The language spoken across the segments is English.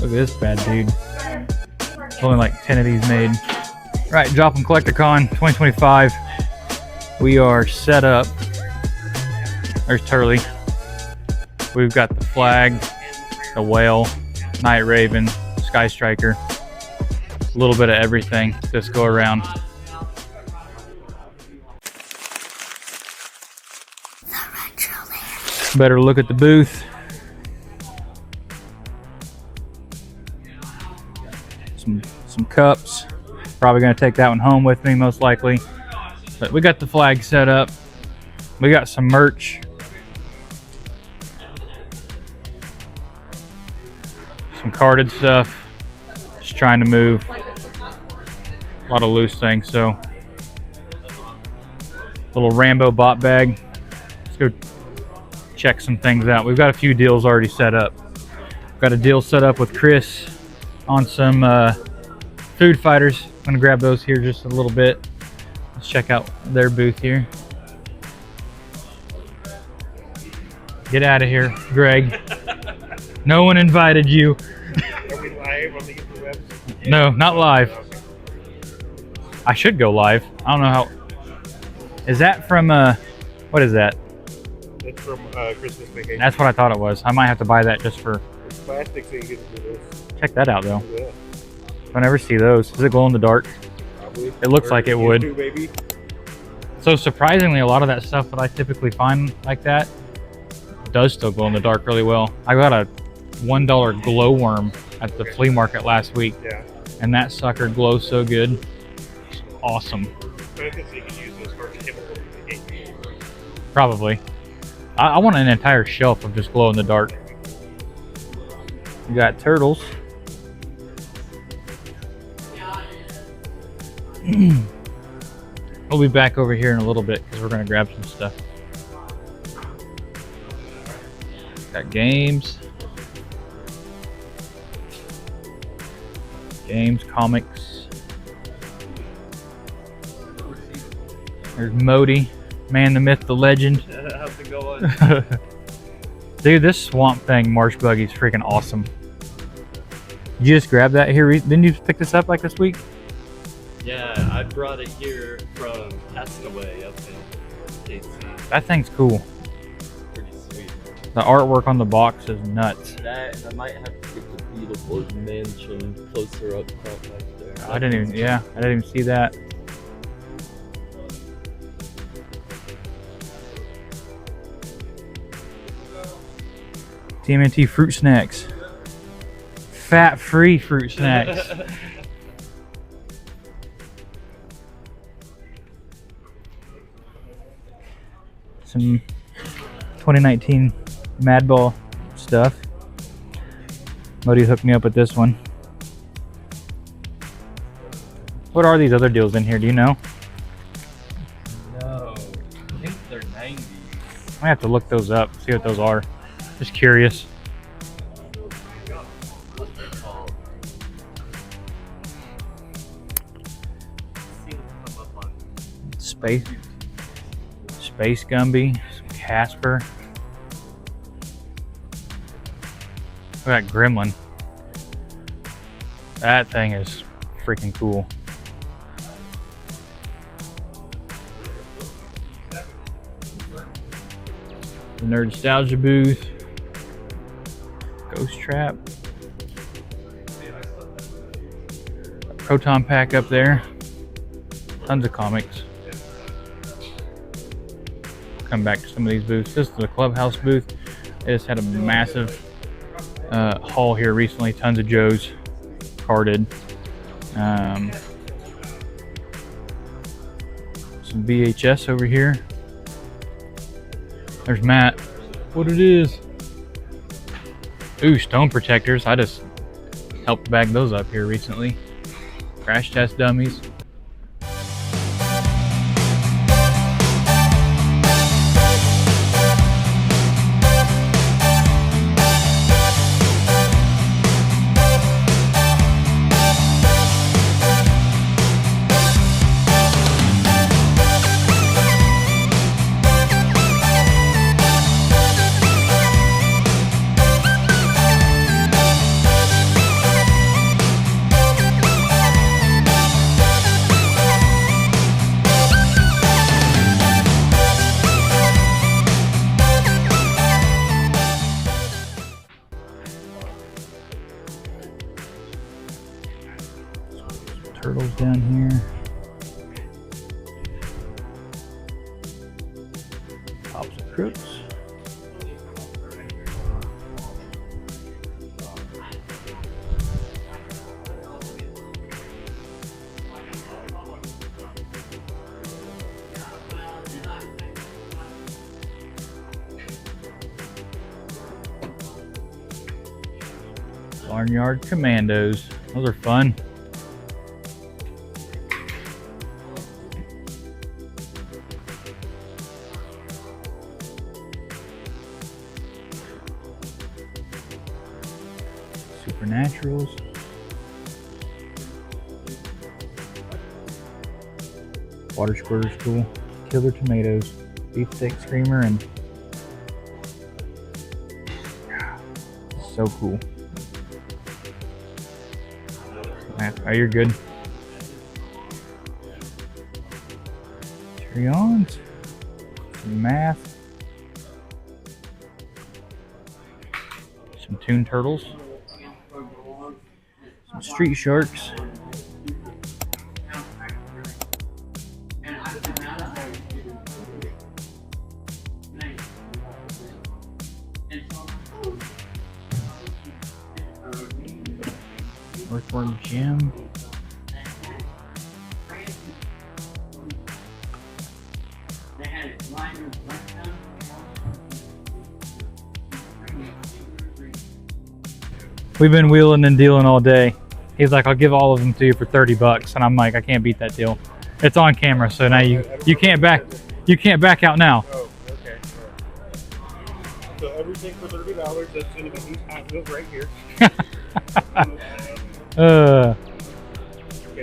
Look at this bad dude. There's only like 10 of these made. Right, Joplin Collector Con 2025. We are set up. There's Turley. We've got the flag, the whale, Night Raven, Sky Striker. A little bit of everything. Just go around. The Retro Lair. Better look at the booth. Some cups. Probably gonna take that one home with me, most likely. But we got the flag set up. We got some merch. Some carded stuff. Just trying to move. A lot of loose things, so. Little Rambo bot bag. Let's go check some things out. We've got a few deals already set up. Got a deal set up with Chris on some food fighters. I'm gonna grab those here just a little bit. Let's check out their booth here. Get out of here, Greg. No one invited you. Are we live on the interwebs? No, not live. I should go live. I don't know how. Is that from what is that? It's from Christmas Vacation. That's what I thought it was. I might have to buy that just for. It's plastic, so you get to do this. Check that out though. Yeah, I never see those. Does it glow in the dark? probably. It looks like it would. Too, baby. So surprisingly, a lot of that stuff that I typically find like that does still glow in the dark really well. I got a $1 glowworm at the flea market last week, Yeah. and that sucker glows so good. It's awesome. But I think you can use those for chemical mitigation. Probably. I want an entire shelf of just glow in the dark. We got turtles. We'll be back over here in a little bit because we're going to grab some stuff. Got games. Games, comics. There's Modi, man, the myth, the legend. How's it going? Dude, this Swamp Thing Marsh Buggy is freaking awesome. Did you just grab that here? Didn't you pick this up like this week? Yeah, I brought it here from Castaway up in KC. That thing's cool. Pretty sweet. The artwork on the box is nuts. That, and I might have to get the beautiful mansion closer up front right there. I didn't even see that. TMNT fruit snacks. Fat-free fruit snacks. Some 2019 Madball stuff. Modi hooked me up with this one. What are these other deals in here? Do you know? No, I think they're 90s. I have to look those up, see what those are. Just curious. What they're called. See them come up on Space Gumby, some Casper. Look at that Gremlin. That thing is freaking cool. The Nerdnostalgia booth. Ghost Trap. A Proton Pack up there. Tons of comics. Come back to some of these booths. This is the Clubhouse booth. They just had a massive haul here recently. Tons of Joes carded. Some VHS over here. There's Matt. What it is? Ooh, stone protectors. I just helped bag those up here recently. Crash test dummies. Turtles down here. COPS N Crooks. Barnyard Commandos. Those are fun. Supernaturals. Water Squirter's cool. Killer Tomatoes. Beefsteak Screamer and so cool. Oh, you're good. Carry on. Some math. Some Toon Turtles. Some Street Sharks. Earthworm Jim. We've been wheeling and dealing all day. He's like, I'll give all of them to you for 30 bucks. And I'm like, I can't beat that deal. It's on camera, so now you can't back out now. Oh, okay. So everything for $30, that's going to be these Hot Wheels right here. Okay,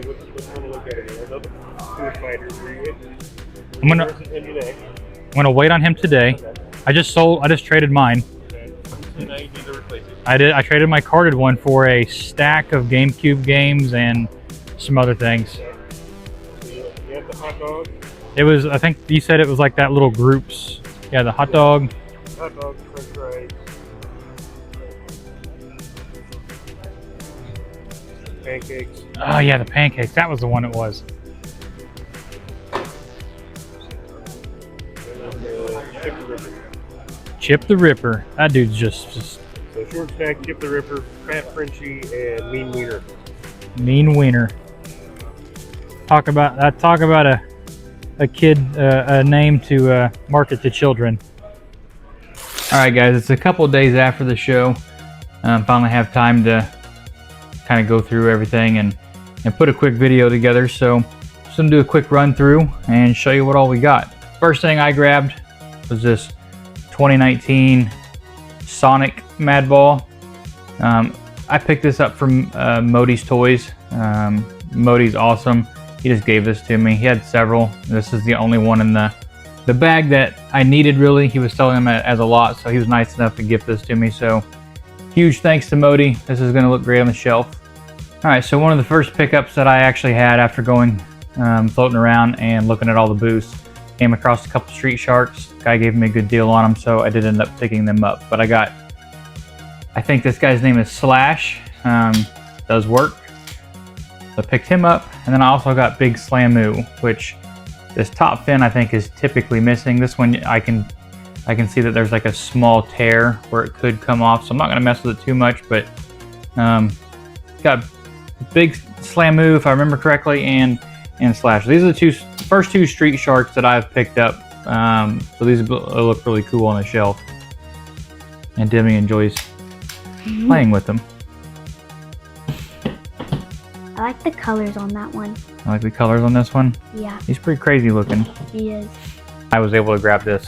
let's have a look at it. Another two fighters. I'm gonna wait on him today. Okay. I just traded mine. Okay. So now you need to replace it. I traded my carded one for a stack of GameCube games and some other things. Okay. So you have the hot dog. It was, I think you said it was like that little groups. Yeah, the hot dog. Hot dog, french fries. Pancakes. Oh yeah, the pancakes. That was the one it was. Chip the Ripper. That dude's just So short stack, Chip the Ripper, Fat Frenchie, and Mean Wiener. mean wiener. Talk about a kid, a name to market to children. All right, guys, it's a couple of days after the show. Finally have time to kind of go through everything and put a quick video together. So just gonna do a quick run through and show you what all we got. First thing I grabbed was this 2019 Sonic Madball. I picked this up from Modi's Toys. Modi's awesome. He just gave this to me. He had several. This is the only one in the bag that I needed, really. He was selling them as a lot, so he was nice enough to gift this to me. So huge thanks to Modi. This is gonna look great on the shelf. All right, so one of the first pickups that I actually had after going floating around and looking at all the booths, came across a couple Street Sharks. Guy gave me a good deal on them, so I did end up picking them up. But I think this guy's name is Slash. Does work. So I picked him up, and then I also got Big Slamoo, which this top fin I think is typically missing. This one I can see that there's like a small tear where it could come off, so I'm not gonna mess with it too much. But got Big Slamoo, if I remember correctly, and Slash. These are the first two Street Sharks that I've picked up. So these look really cool on the shelf, and Demi enjoys playing with them. I like the colors on that one. I like the colors on this one. Yeah, He's pretty crazy looking. he is. I was able to grab this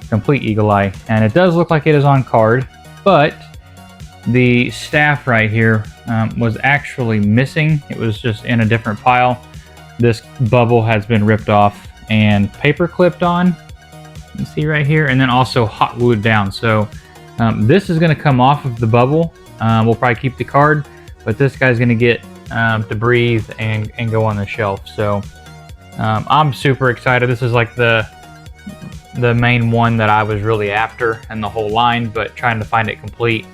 complete Eagle Eye, and it does look like it is on card, but the staff right here was actually missing. It was just in a different pile. This bubble has been ripped off and paper clipped on. You can see right here, and then also hot glued down. So this is going to come off of the bubble. We'll probably keep the card, but this guy's going to get to breathe and go on the shelf. So I'm super excited. This is like the main one that I was really after in the whole line, but trying to find it complete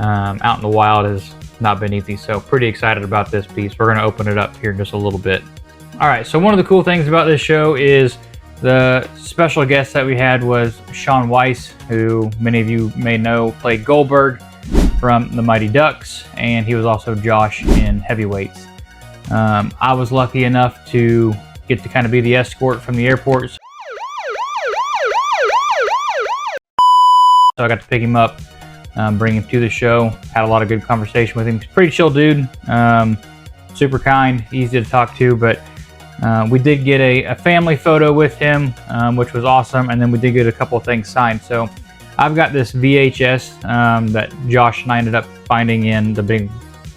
out in the wild is not been easy. So pretty excited about this piece. We're going to open it up here in just a little bit. All right, so one of the cool things about this show is the special guest that we had was Sean Weiss, who many of you may know played Goldberg from the Mighty Ducks, and he was also Josh in Heavyweights. I was lucky enough to get to kind of be the escort from the airport. So I got to pick him up, bring him to the show, had a lot of good conversation with him. He's a pretty chill dude, super kind, easy to talk to, but we did get a family photo with him, which was awesome, and then we did get a couple of things signed. So I've got this VHS that Josh and I ended up finding in the big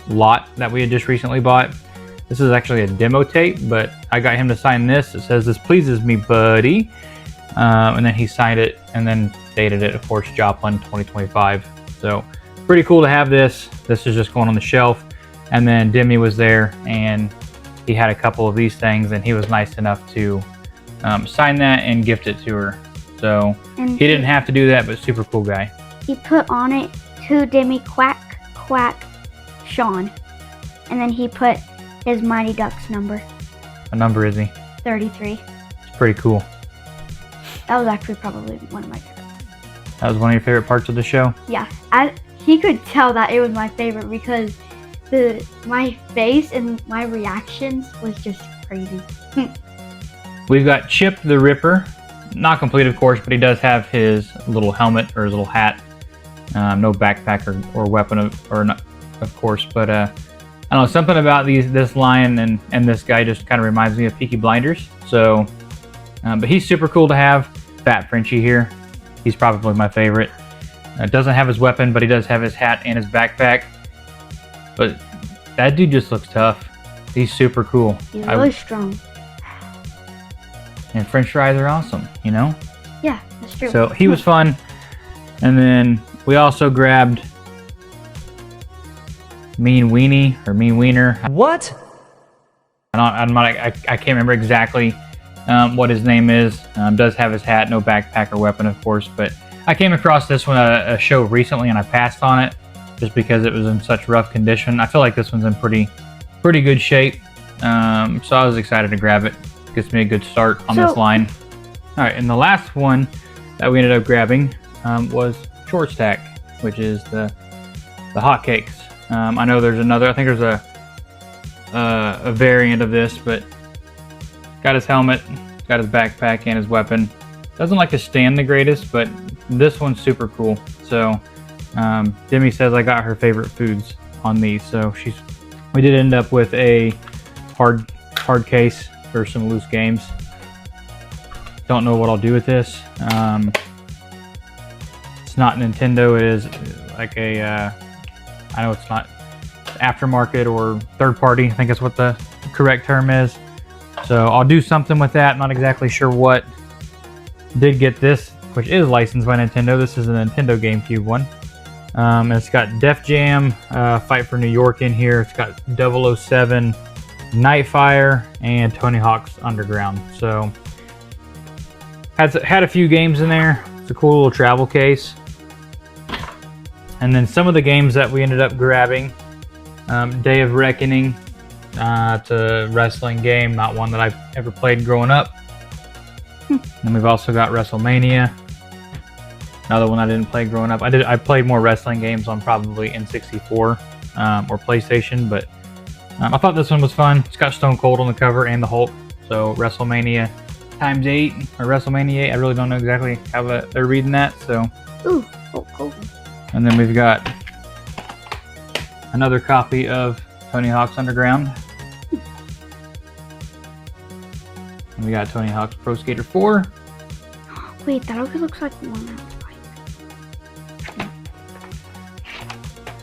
lot that we had just recently bought. This is actually a demo tape, but I got him to sign this. It says, "This pleases me, buddy." And then he signed it and then dated it, of course, Joplin 2025. So pretty cool to have this. This is just going on the shelf. And then Demi was there and he had a couple of these things, and he was nice enough to sign that and gift it to her. So he didn't have to do that, but super cool guy. He put on it to Demi Quack Quack Sean, and then he put his Mighty Ducks number. What number is he? 33. It's pretty cool. That was actually probably one of my favorites. That was one of your favorite parts of the show? Yeah, he could tell that it was my favorite because my face and my reactions was just crazy. We've got Chip the Ripper. Not complete, of course, but he does have his little helmet or his little hat. No backpack or weapon, of course. But I don't know, something about this line and this guy just kind of reminds me of Peaky Blinders. So, but he's super cool to have. Fat Frenchie here. He's probably my favorite. Doesn't have his weapon, but he does have his hat and his backpack. But that dude just looks tough. He's super cool. He's really strong. And French fries are awesome, you know? Yeah, that's true. So he was fun. And then we also grabbed Mean Weenie or Mean Wiener. What? I can't remember exactly what his name is. Does have his hat, no backpack or weapon, of course. But I came across this one at a show recently, and I passed on it just because it was in such rough condition. I feel like this one's in pretty good shape. So I was excited to grab it. Gets me a good start on this line. All right, and the last one that we ended up grabbing was Short Stack, which is the hotcakes. I know there's another. I think there's a variant of this, but got his helmet, got his backpack, and his weapon. Doesn't like to stand the greatest, but this one's super cool. So Demi says I got her favorite foods on these. So we did end up with a hard case for some loose games. Don't know what I'll do with this. It's not Nintendo. It is like I know it's not aftermarket or third party. I think that's what the correct term is. So I'll do something with that. Not exactly sure what. Did get this, which is licensed by Nintendo. This is a Nintendo GameCube one. And it's got Def Jam, Fight for New York in here. It's got 007, Nightfire, and Tony Hawk's Underground. So had a few games in there. It's a cool little travel case. And then some of the games that we ended up grabbing. Day of Reckoning. It's a wrestling game, not one that I've ever played growing up. And we've also got WrestleMania. Another one I didn't play growing up. I played more wrestling games on probably N64 or PlayStation, but I thought this one was fun. It's got Stone Cold on the cover and the Hulk. So WrestleMania ×8 or WrestleMania 8. I really don't know exactly how they're reading that. So. Ooh, Hulk Hogan. And then we've got another copy of Tony Hawk's Underground. And we got Tony Hawk's Pro Skater 4. Wait, that also looks like the one I like.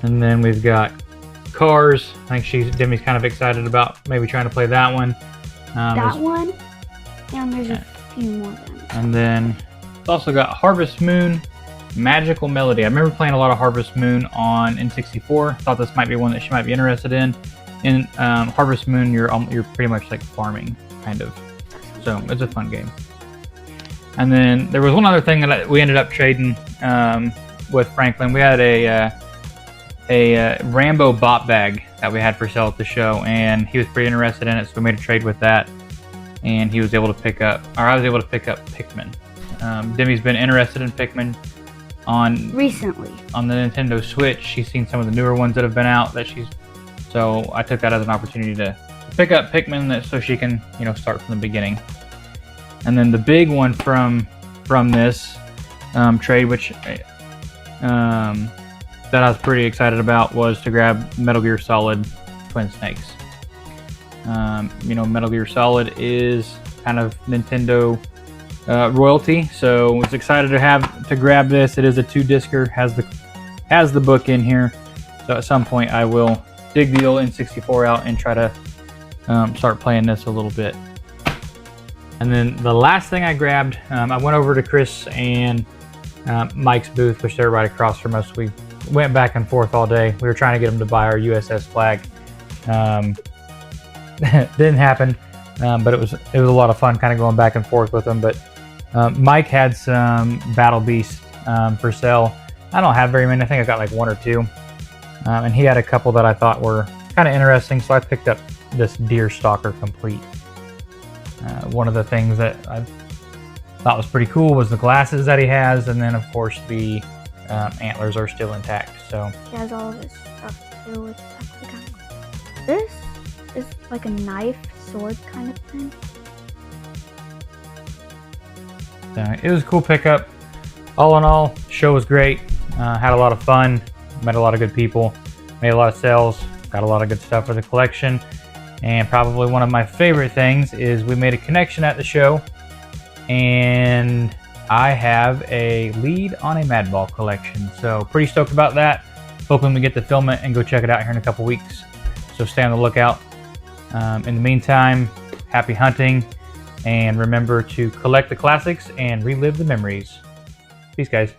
And then we've got Cars. I think Demi's kind of excited about maybe trying to play that one. That one? And there's a few more of them. And then it's also got Harvest Moon, Magical Melody. I remember playing a lot of Harvest Moon on N64. Thought this might be one that she might be interested in. In Harvest Moon, you're pretty much like farming, kind of. So it's a fun game. And then there was one other thing that we ended up trading with Franklin. We had a Rambo bot bag that we had for sale at the show, and he was pretty interested in it, so we made a trade with that, and he was able to pick up, or I was able to pick up Pikmin. Demi's been interested in Pikmin recently on the Nintendo Switch. She's seen some of the newer ones that have been out so I took that as an opportunity to pick up Pikmin so she can, you know, start from the beginning. And then the big one from this trade, which that I was pretty excited about, was to grab Metal Gear Solid Twin Snakes. You know, Metal Gear Solid is kind of Nintendo royalty, so I was excited to grab this. It is a 2-discer, has the book in here, so at some point I will dig the old N64 out and try to start playing this a little bit. And then the last thing I grabbed, I went over to Chris and Mike's booth, which they're right across from us. We went back and forth all day. We were trying to get them to buy our USS flag. Didn't happen, but it was a lot of fun kind of going back and forth with them. But Mike had some Battle Beast for sale. I don't have very many. I think I got like 1 or 2. And he had a couple that I thought were kind of interesting, so I picked up this Deer Stalker Complete. One of the things that I thought was pretty cool was the glasses that he has, and then of course the antlers are still intact. So he has all of his stuff too, which is actually kind of cool. This is like a knife sword kind of thing. It was a cool pickup. All in all, the show was great. Had a lot of fun. Met a lot of good people. Made a lot of sales. Got a lot of good stuff for the collection. And probably one of my favorite things is we made a connection at the show. And I have a lead on a Madball collection. So pretty stoked about that. Hoping we get to film it and go check it out here in a couple weeks. So stay on the lookout. In the meantime, happy hunting. And remember to collect the classics and relive the memories. Peace, guys.